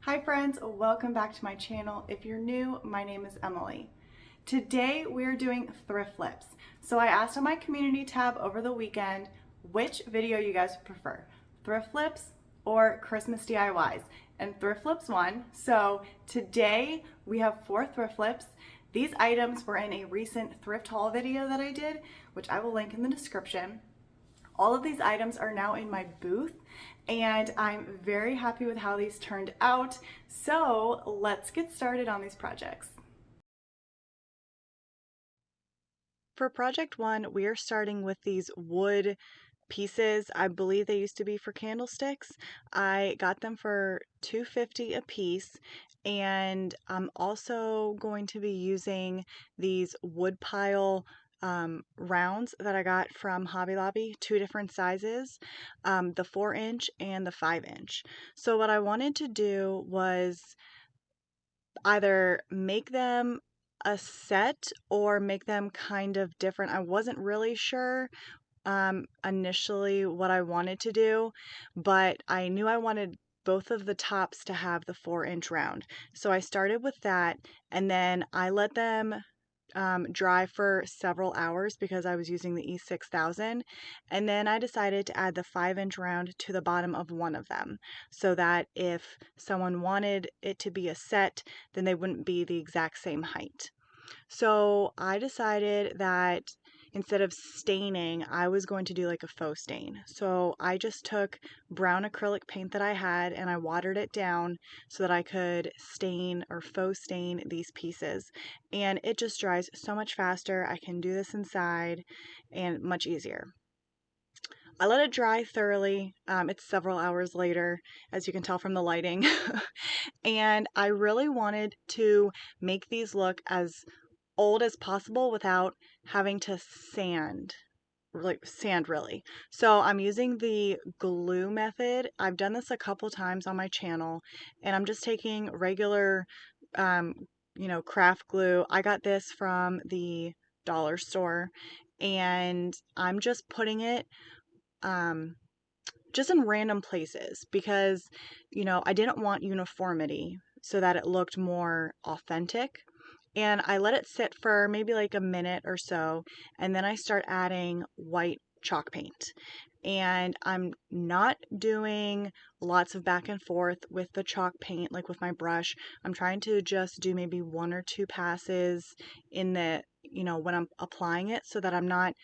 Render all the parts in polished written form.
Hi friends, welcome back to my channel. If you're new, my name is Emily. Today we're doing thrift flips. So I asked on my community tab over the weekend which video you guys would prefer, thrift flips or Christmas DIYs, and thrift flips won. So today we have 4 thrift flips. These items were in a recent thrift haul video that I did, which I will link in the description. All of these items are now in my booth and I'm very happy with how these turned out. So let's get started on these projects. For project 1, we are starting with these wood pieces. I believe they used to be for candlesticks. I got them for $2.50 a piece, and I'm also going to be using these wood pile rounds that I got from Hobby Lobby, 2 different sizes, the 4-inch and the 5-inch. So what I wanted to do was either make them a set or make them kind of different. I wasn't really sure initially what I wanted to do, but I knew I wanted both of the tops to have the 4-inch round. So I started with that, and then I let them dry for several hours because I was using the E6000, and then I decided to add the 5-inch round to the bottom of one of them so that if someone wanted it to be a set, then they wouldn't be the exact same height. So I decided that instead of staining, I was going to do like a faux stain. So I just took brown acrylic paint that I had and I watered it down so that I could stain or faux stain these pieces. And it just dries so much faster. I can do this inside and much easier. I let it dry thoroughly. It's several hours later, as you can tell from the lighting. And I really wanted to make these look as old as possible without having to sand really. So I'm using the glue method. I've done this a couple times on my channel, and I'm just taking regular craft glue. I got this from the dollar store, and I'm just putting it just in random places because I didn't want uniformity so that it looked more authentic. And I let it sit for maybe like a minute or so, and then I start adding white chalk paint. And I'm not doing lots of back and forth with the chalk paint like with my brush. I'm trying to just do maybe 1 or 2 passes in the, when I'm applying it so that I'm not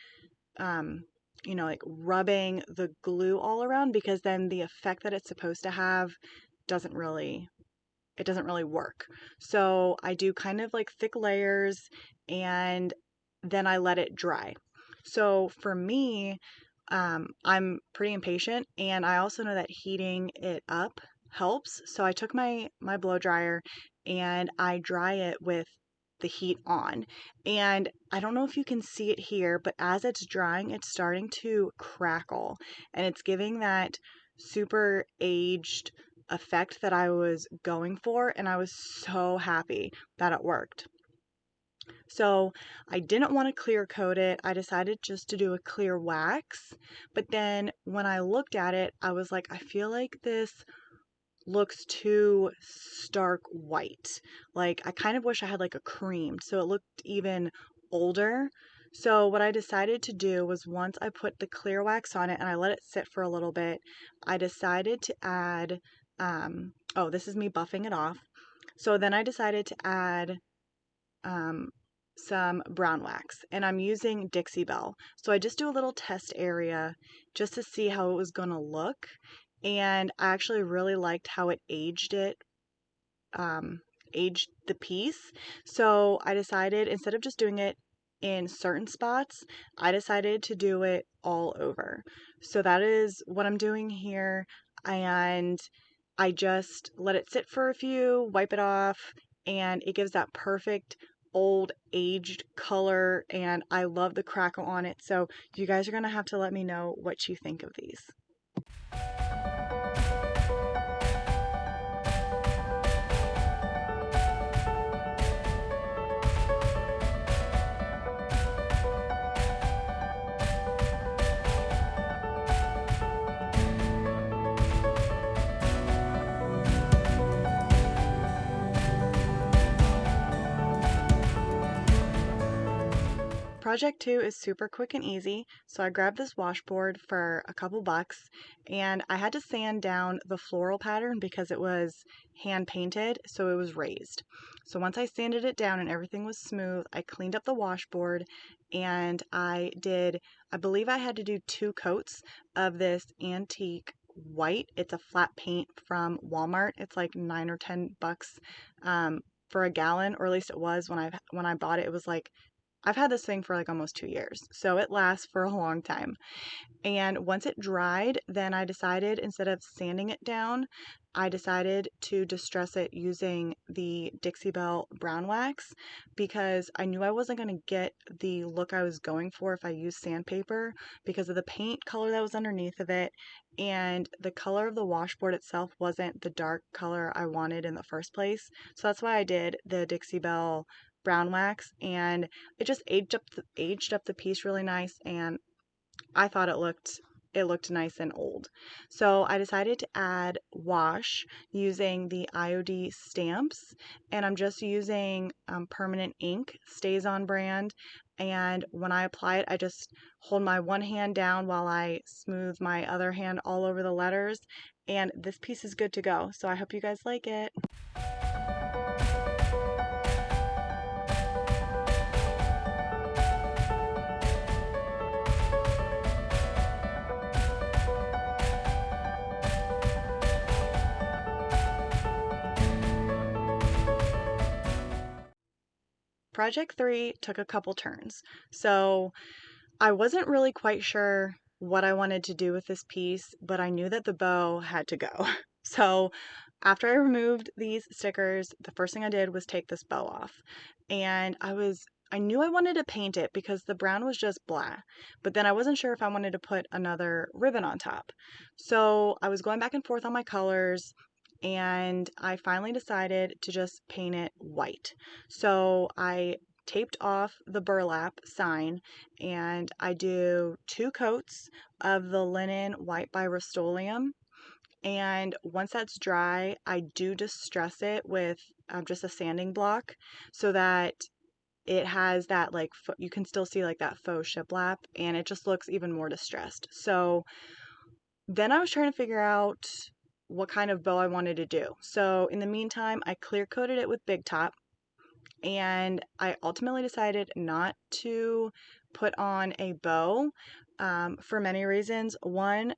like rubbing the glue all around, because then the effect that it's supposed to have doesn't really work. So I do kind of like thick layers and then I let it dry. So for me, I'm pretty impatient, and I also know that heating it up helps. So I took my blow dryer and I dry it with the heat on. And I don't know if you can see it here, but as it's drying, it's starting to crackle, and it's giving that super aged effect that I was going for, and I was so happy that it worked. So I didn't want to clear coat it. I decided just to do a clear wax, but then when I looked at it, I was like, I feel like this looks too stark white. Like I kind of wish I had like a cream so it looked even older. So what I decided to do was, once I put the clear wax on it and I let it sit for a little bit, I decided to add oh, this is me buffing it off. So then I decided to add some brown wax, and I'm using Dixie Belle. So I just do a little test area just to see how it was going to look, and I actually really liked how it aged the piece. So I decided, instead of just doing it in certain spots, I decided to do it all over. So that is what I'm doing here, and I just let it sit for a few, wipe it off, and it gives that perfect old aged color, and I love the crackle on it. So you guys are going to have to let me know what you think of these. Project 2 is super quick and easy, so I grabbed this washboard for a couple bucks, and I had to sand down the floral pattern because it was hand painted, so it was raised. So once I sanded it down and everything was smooth, I cleaned up the washboard, and I believe I had to do 2 coats of this antique white. It's a flat paint from Walmart. It's like 9 or 10 bucks for a gallon, or at least it was when I bought it. It was like, I've had this thing for like almost 2 years, so it lasts for a long time. And once it dried, then I decided, instead of sanding it down, I decided to distress it using the Dixie Belle brown wax, because I knew I wasn't going to get the look I was going for if I used sandpaper because of the paint color that was underneath of it, and the color of the washboard itself wasn't the dark color I wanted in the first place. So that's why I did the Dixie Belle brown wax, and it just aged up the piece really nice, and I thought it looked nice and old. So I decided to add wash using the IOD stamps, and I'm just using permanent ink, stays on brand. And when I apply it, I just hold my one hand down while I smooth my other hand all over the letters, and this piece is good to go. So I hope you guys like it. Project 3 took a couple turns. So I wasn't really quite sure what I wanted to do with this piece, but I knew that the bow had to go. So after I removed these stickers, the first thing I did was take this bow off. And I knew I wanted to paint it because the brown was just blah, but then I wasn't sure if I wanted to put another ribbon on top. So I was going back and forth on my colors, and I finally decided to just paint it white. So I taped off the burlap sign, and I do 2 coats of the linen white by Rust-Oleum. And once that's dry, I do distress it with just a sanding block so that it has that, like, you can still see like that faux shiplap, and it just looks even more distressed. So then I was trying to figure out what kind of bow I wanted to do. So in the meantime, I clear coated it with Big Top, and I ultimately decided not to put on a bow for many reasons. One,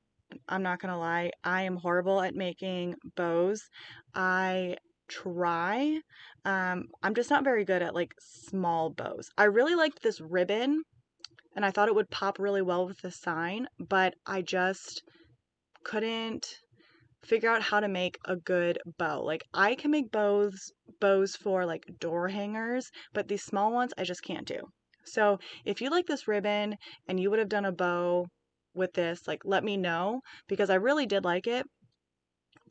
I'm not gonna lie, I am horrible at making bows. I try. I'm just not very good at like small bows. I really liked this ribbon, and I thought it would pop really well with the sign, but I just couldn't figure out how to make a good bow. Like, I can make bows for like door hangers, but these small ones I just can't do. So if you like this ribbon and you would have done a bow with this, like, let me know, because I really did like it.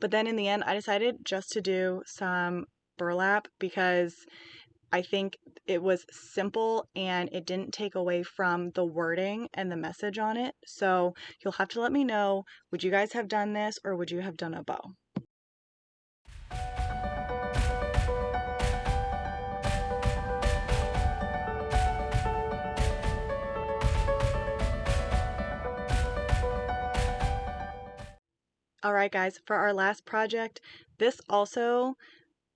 But then in the end, I decided just to do some burlap because I think it was simple and it didn't take away from the wording and the message on it. So you'll have to let me know, would you guys have done this or would you have done a bow? All right, guys, for our last project, this also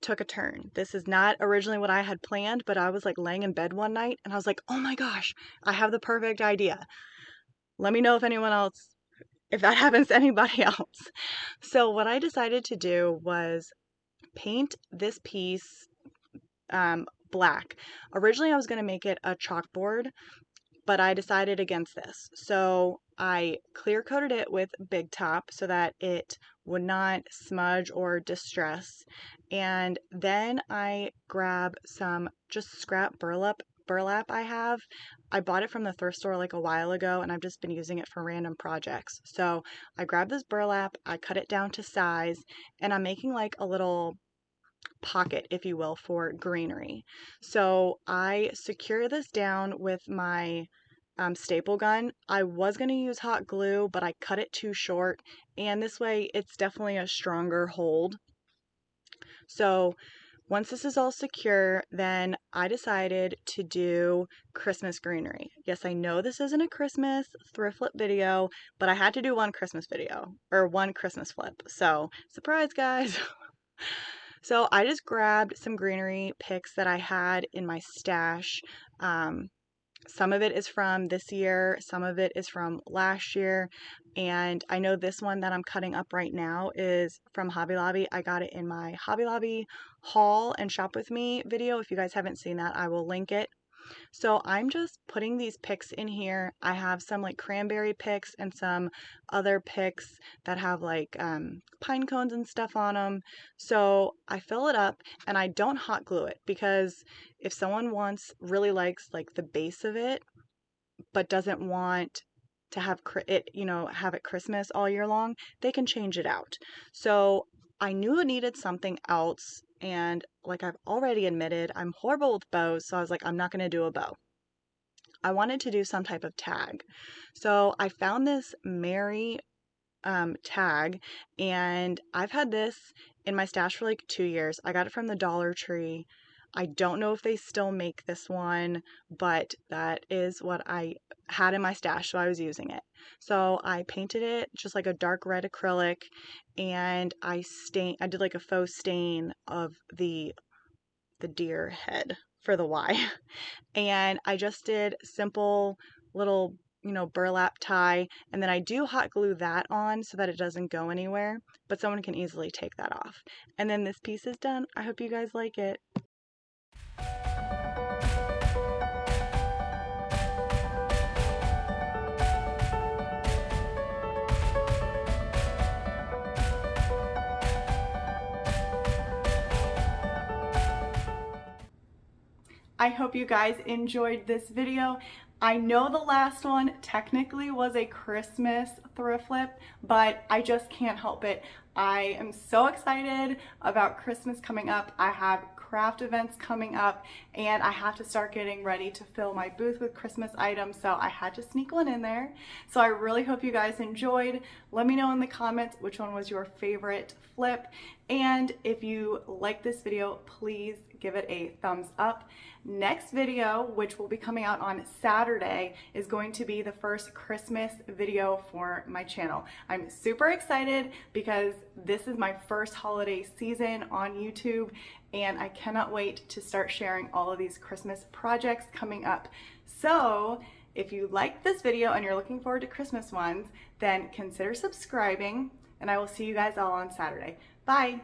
took a turn. This is not originally what I had planned, but I was like laying in bed one night and I was like, oh my gosh, I have the perfect idea. Let me know if that happens to anybody else. So what I decided to do was paint this piece black. Originally, I was going to make it a chalkboard, but I decided against this. So I clear coated it with Big Top so that it would not smudge or distress. And then I grab some just scrap burlap I have. I bought it from the thrift store like a while ago, and I've just been using it for random projects. So I grabbed this burlap, I cut it down to size, and I'm making like a little pocket, if you will, for greenery. So I secure this down with my staple gun. I was going to use hot glue, but I cut it too short, and this way it's definitely a stronger hold. So Once this is all secure, then I decided to do Christmas greenery. Yes, I know this isn't a Christmas thrift flip video, but I had to do one Christmas video or one Christmas flip. So, surprise, guys. So I just grabbed some greenery picks that I had in my stash. Some of it is from this year, some of it is from last year, and I know this one that I'm cutting up right now is from Hobby Lobby. I got it in my Hobby Lobby haul and shop with me video. If you guys haven't seen that, I will link it. So I'm just putting these picks in here. I have some like cranberry picks and some other picks that have like pine cones and stuff on them. So I fill it up and I don't hot glue it because if someone really likes like the base of it, but doesn't want to have have it Christmas all year long, they can change it out. So I knew it needed something else, and like I've already admitted, I'm horrible with bows, so I was like, I'm not going to do a bow. I wanted to do some type of tag. So I found this Mary tag, and I've had this in my stash for like 2 years. I got it from the Dollar Tree. I don't know if they still make this one, but that is what I had in my stash, so I was using it. So I painted it just like a dark red acrylic, and I did like a faux stain of the deer head for the Y. And I just did simple little, burlap tie, and then I do hot glue that on so that it doesn't go anywhere, but someone can easily take that off. And then this piece is done. I hope you guys like it. I hope you guys enjoyed this video. I know the last one technically was a Christmas thrift flip, but I just can't help it. I am so excited about Christmas coming up. I have craft events coming up, and I have to start getting ready to fill my booth with Christmas items, so I had to sneak one in there. So I really hope you guys enjoyed. Let me know in the comments which one was your favorite flip, and if you like this video, please give it a thumbs up. Next video, which will be coming out on Saturday, is going to be the first Christmas video for my channel. I'm super excited because this is my first holiday season on YouTube, and I cannot wait to start sharing all of these Christmas projects coming up. So if you liked this video and you're looking forward to Christmas ones, then consider subscribing, and I will see you guys all on Saturday. Bye.